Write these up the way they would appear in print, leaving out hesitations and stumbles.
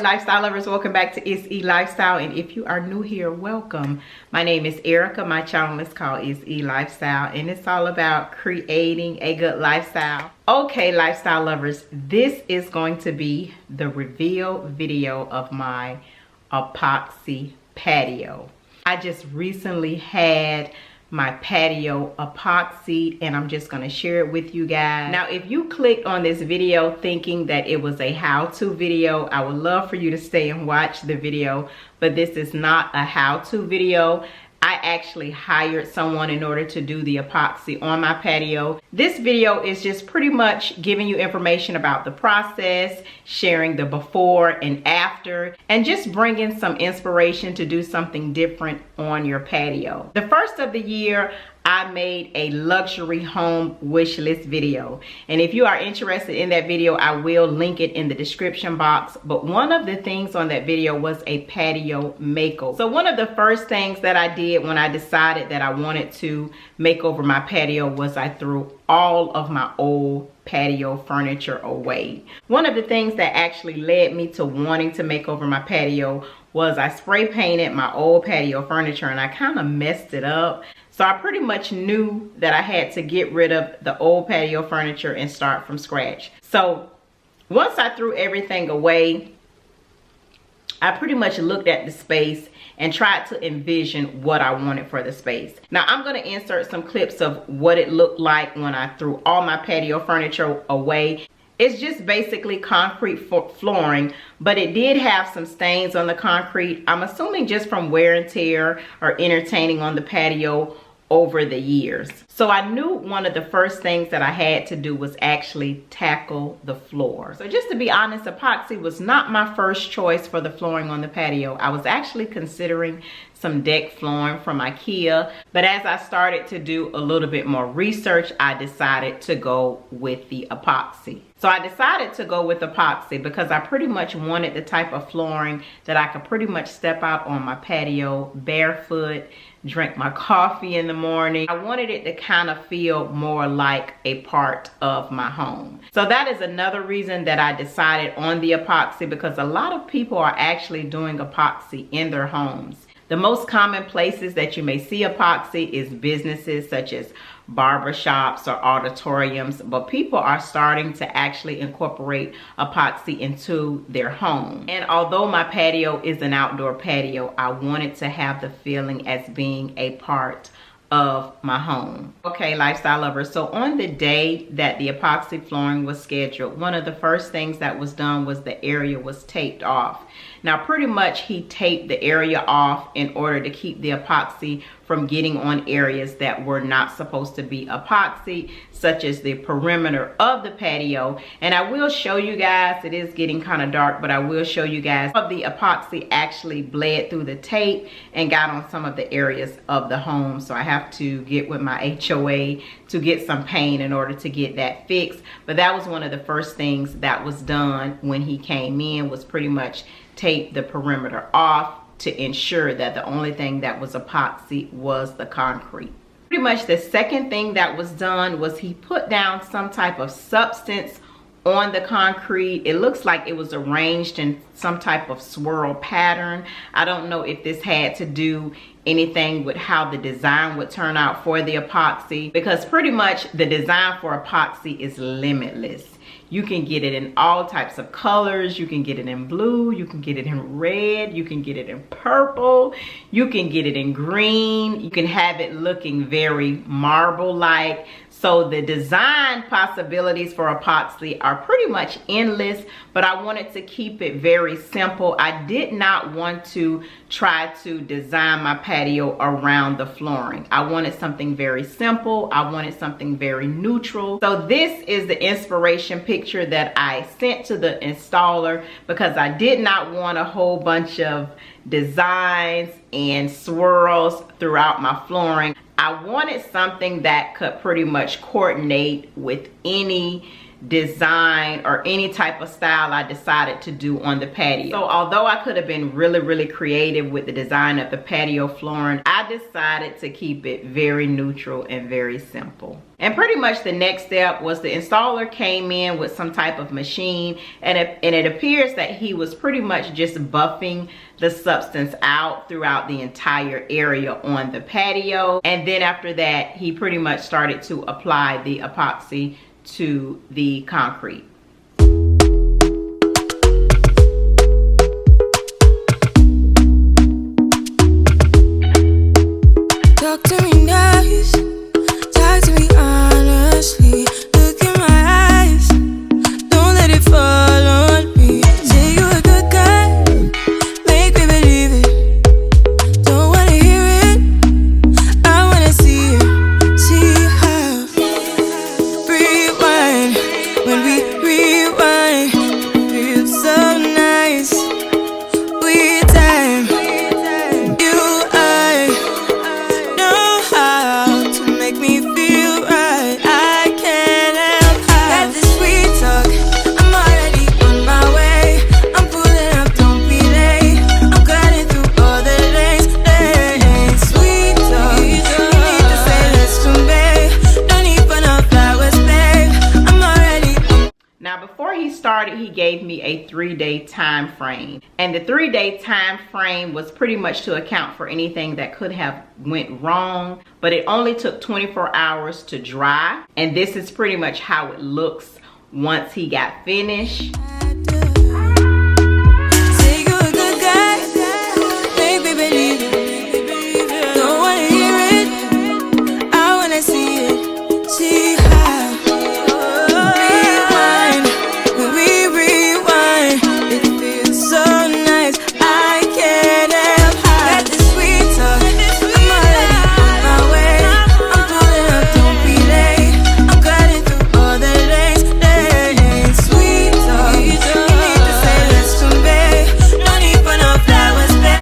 lifestyle lovers, welcome back to ItsELifestyle, and if you are new here, welcome. My name is Erica. My channel is called ItsELifestyle, and it's all about creating a good lifestyle. Okay, lifestyle lovers, this is going to be the reveal video of my epoxy patio. I just recently had my patio epoxy, and I'm just going to share it with you guys. Now, if you clicked on this video thinking that it was a how-to video, I would love for you to stay and watch the video, but this is not a how-to video. I actually hired someone in order to do the epoxy on my patio. This video is just pretty much giving you information about the process, sharing the before and after, and just bringing some inspiration to do something different on your patio. The first of the year, I made a luxury home wish list video, and if you are interested in that video, I will link it in the description box. But one of the things on that video was a patio makeover. So one of the first things that I did when I decided that I wanted to make over my patio was I threw all of my old patio furniture away. One of the things that actually led me to wanting to make over my patio was I spray painted my old patio furniture, and I kind of messed it up. So I pretty much knew that I had to get rid of the old patio furniture and start from scratch. So once I threw everything away, I pretty much looked at the space and tried to envision what I wanted for the space. Now, I'm going to insert some clips of what it looked like when I threw all my patio furniture away. It's just basically concrete flooring, but it did have some stains on the concrete. I'm assuming just from wear and tear or entertaining on the patio over the years. So I knew one of the first things that I had to do was actually tackle the floor. So just to be honest, epoxy was not my first choice for the flooring on the patio. I was actually considering some deck flooring from IKEA, but as I started to do a little bit more research, I decided to go with the epoxy. So I decided to go with epoxy because I pretty much wanted the type of flooring that I could pretty much step out on my patio barefoot, drink my coffee in the morning. I wanted it to kind of feel more like a part of my home. So that is another reason that I decided on the epoxy, because a lot of people are actually doing epoxy in their homes. The most common places that you may see epoxy is businesses such as barbershops or auditoriums, but people are starting to actually incorporate epoxy into their home. And although my patio is an outdoor patio, I wanted to have the feeling as being a part of my home. Okay, lifestyle lovers, so on the day that the epoxy flooring was scheduled, one of the first things that was done was the area was taped off. Now, pretty much he taped the area off in order to keep the epoxy from getting on areas that were not supposed to be epoxy, such as the perimeter of the patio. And I will show you guys, it is getting kind of dark, but I will show you guys how the epoxy actually bled through the tape and got on some of the areas of the home. So I have to get with my HOA to get some paint in order to get that fixed. But that was one of the first things that was done when he came in, was pretty much tape the perimeter off to ensure that the only thing that was epoxy was the concrete. Pretty much the second thing that was done was he put down some type of substance on the concrete. It looks like it was arranged in some type of swirl pattern. I don't know if this had to do anything with how the design would turn out for the epoxy, because pretty much the design for epoxy is limitless. You can get it in all types of colors. You can get it in blue, you can get it in red, you can get it in purple, you can get it in green, you can have it looking very marble-like. So the design possibilities for epoxy are pretty much endless, but I wanted to keep it very simple. I did not want to try to design my patio around the flooring. I wanted something very simple. I wanted something very neutral. So this is the inspiration picture that I sent to the installer, because I did not want a whole bunch of designs and swirls throughout my flooring. I wanted something that could pretty much coordinate with any design or any type of style I decided to do on the patio. So although I could have been really creative with the design of the patio flooring, I decided to keep it very neutral and very simple. And pretty much the next step was the installer came in with some type of machine, and it appears that he was pretty much just buffing the substance out throughout the entire area on the patio. And then after that, he pretty much started to apply the epoxy to the concrete. Talk to me nice, talk to me honestly. Look in my eyes, don't let it fall on me. Say you a good guy, make me believe it. Don't wanna hear it, I wanna see it. See how rewind, when we rewind, it feels so nice. We time, you I know how to make me feel right. I can't help how. Got this sweet talk, I'm already on my way. I'm pulling up, don't be late. I'm cutting through all the lanes. Sweet talk, you need to say less to me. No need for no flowers, babe. I'm already on. Now before he started, he gave me a 3-day time frame, and the 3-day time frame was pretty much to account for anything that could have went wrong, but it only took 24 hours to dry, and this is pretty much how it looks once he got finished. Say you a good guy, make me believe it. Don't wanna hear it, I wanna see it. See how rewind, when we rewind, it feels so nice. I can't help how. Got this sweet talk, I'm already on my way. I'm pulling up, don't be late. I'm cutting through all the lanes. Sweet talk, you need to say less to me. No need for no flowers, babe.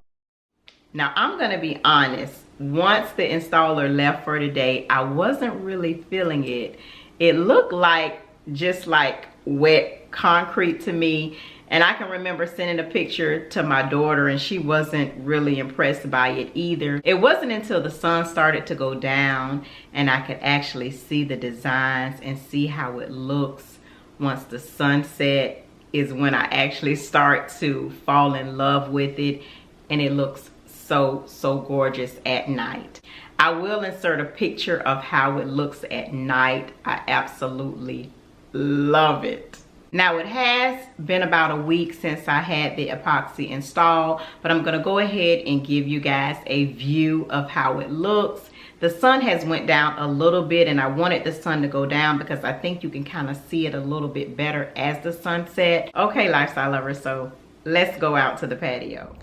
Now I'm gonna be honest, once the installer left for the day, I wasn't really feeling it. It looked like just like wet concrete to me, and I can remember sending a picture to my daughter and she wasn't really impressed by it either. It wasn't until the sun started to go down and I could actually see the designs and see how it looks once the sun set is when I actually start to fall in love with it, and it looks so gorgeous at night. I will insert a picture of how it looks at night. I absolutely love it. Now it has been about a week since I had the epoxy installed, but I'm gonna go ahead and give you guys a view of how it looks. The sun has went down a little bit, and I wanted the sun to go down because I think you can kind of see it a little bit better as the sun set. Okay, lifestyle lovers, so let's go out to the patio.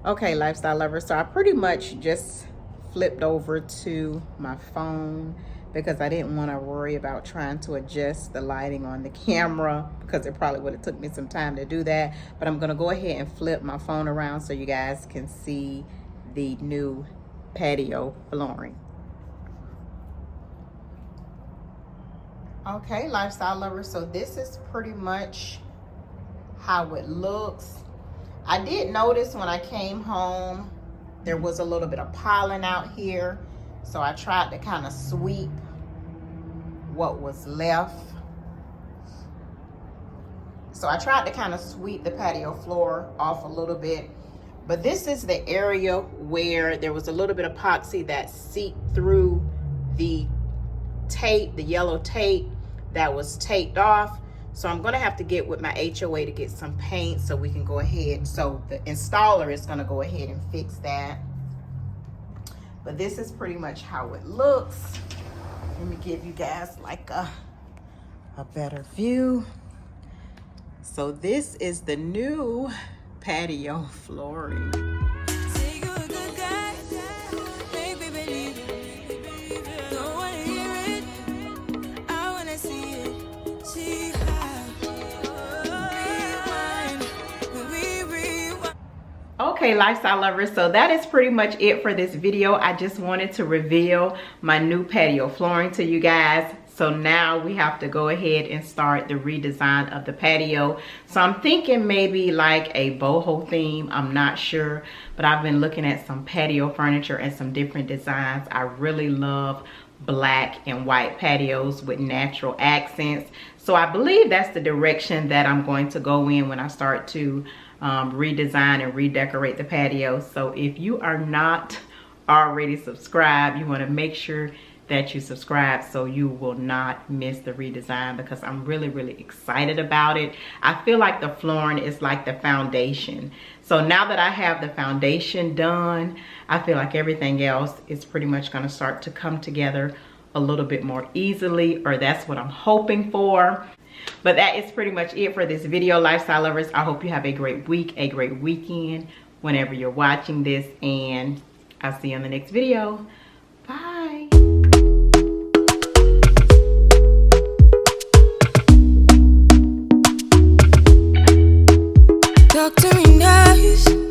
Okay, lifestyle lovers, so I pretty much just flipped over to my phone because I didn't want to worry about trying to adjust the lighting on the camera, because it probably would have took me some time to do that. But I'm gonna go ahead and flip my phone around so you guys can see the new patio flooring. Okay, lifestyle lovers, so this is pretty much how it looks. I did notice when I came home there was a little bit of pollen out here, so I tried to kind of sweep what was left. So I tried to kind of sweep the patio floor off a little bit, but this is the area where there was a little bit of epoxy that seeped through the tape, the yellow tape that was taped off. So I'm gonna have to get with my HOA to get some paint so we can go ahead. So the installer is gonna go ahead and fix that. But this is pretty much how it looks. Let me give you guys like a better view. So this is the new patio flooring. Say you a good guy, make me believe it. Don't wanna hear it, I wanna see it. See how rewind, when we rewind. Okay, lifestyle lovers, so that is pretty much it for this video. I just wanted to reveal my new patio flooring to you guys. So now we have to go ahead and start the redesign of the patio. So I'm thinking maybe like a boho theme. I'm not sure, but I've been looking at some patio furniture and some different designs. I really love black and white patios with natural accents. So I believe that's the direction that I'm going to go in when I start to redesign and redecorate the patio. So if you are not already subscribed, you want to make sure that you subscribe so you will not miss the redesign, because I'm really excited about it. I feel like the flooring is like the foundation. So now that I have the foundation done, I feel like everything else is pretty much going to start to come together a little bit more easily, or that's what I'm hoping for. But that is pretty much it for this video, lifestyle lovers. I hope you have a great week, a great weekend whenever you're watching this, and I'll see you in the next video. Bye. Talk to me nice.